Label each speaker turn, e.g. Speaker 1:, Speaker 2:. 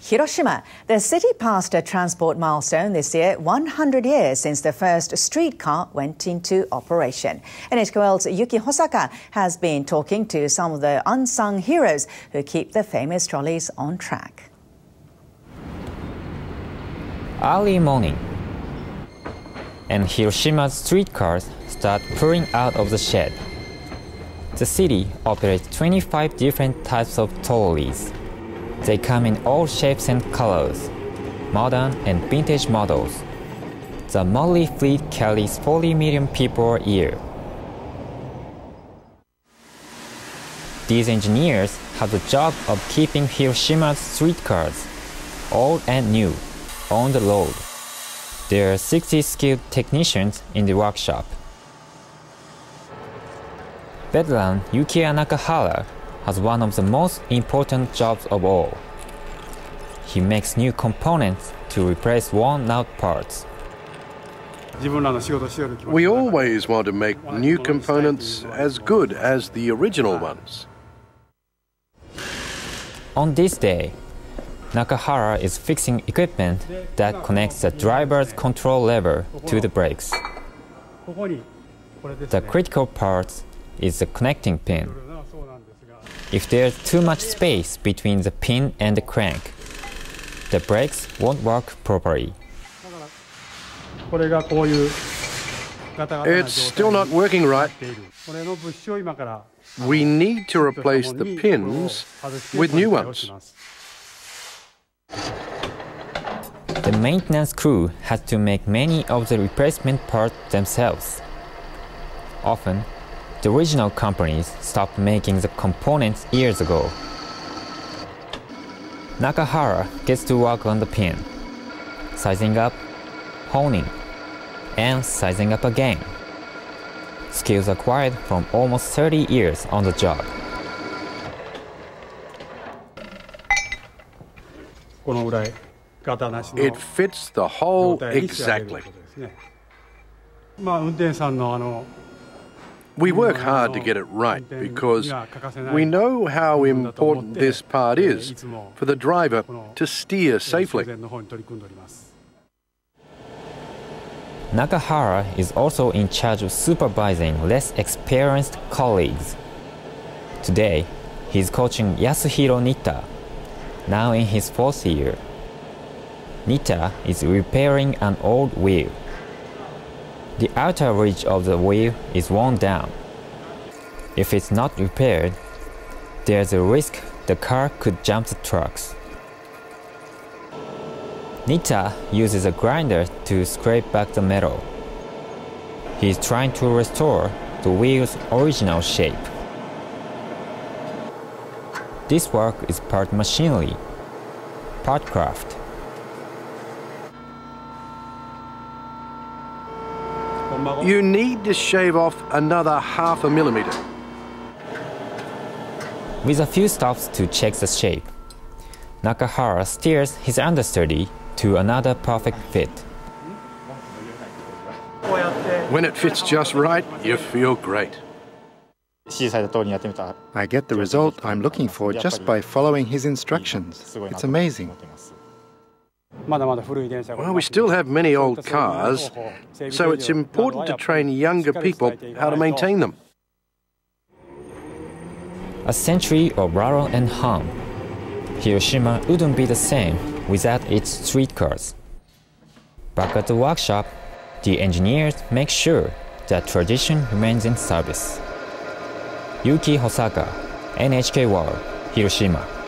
Speaker 1: Hiroshima. The city passed a transport milestone this year, 100 years since the first streetcar went into operation. NHK's Yuki Hosaka has been talking to some of the unsung heroes who keep the famous trolleys on track.
Speaker 2: Early morning, and Hiroshima's streetcars start pouring out of the shed. The city operates 25 different types of trolleys. They come in all shapes and colors, modern and vintage models. The motley fleet carries 40 million people a year. These engineers have the job of keeping Hiroshima's streetcars, old and new, on the road. There are 60 skilled technicians in the workshop. Veteran Yukiya Nakahara has one of the most important jobs of all. He makes new components to replace worn-out parts.
Speaker 3: We always want to make new components as good as the original ones.
Speaker 2: On this day, Nakahara is fixing equipment that connects the driver's control lever to the brakes. The critical part is the connecting pin. If there's too much space between the pin and the crank, the brakes won't work properly.
Speaker 3: It's still not working right. We need to replace the pins with new ones.
Speaker 2: The maintenance crew has to make many of the replacement parts themselves. Often, the original companies stopped making the components years ago. Nakahara gets to work on the pin, sizing up, honing, and sizing up again. Skills acquired from almost 30 years on the job.
Speaker 3: It fits the hole exactly. We work hard to get it right because we know how important this part is for the driver to steer safely.
Speaker 2: Nakahara is also in charge of supervising less experienced colleagues. Today, he's coaching Yasuhiro Nita, now in his 4th year. Nita is repairing an old wheel. The outer ridge of the wheel is worn down. If it's not repaired, there's a risk the car could jump the trucks. Nita uses a grinder to scrape back the metal. He's trying to restore the wheel's original shape. This work is part machinery, part craft.
Speaker 3: You need to shave off another 0.5 millimeter.
Speaker 2: With a few stops to check the shape, Nakahara steers his understudy to another perfect fit.
Speaker 3: When it fits just right, you feel great.
Speaker 4: I get the result I'm looking for just by following his instructions. It's amazing.
Speaker 3: Well, we still have many old cars, so it's important to train younger people how to maintain them.
Speaker 2: A century of Rattle and Hum. Hiroshima wouldn't be the same without its streetcars. Back at the workshop, the engineers make sure that tradition remains in service. Yuki Hosaka, NHK World, Hiroshima.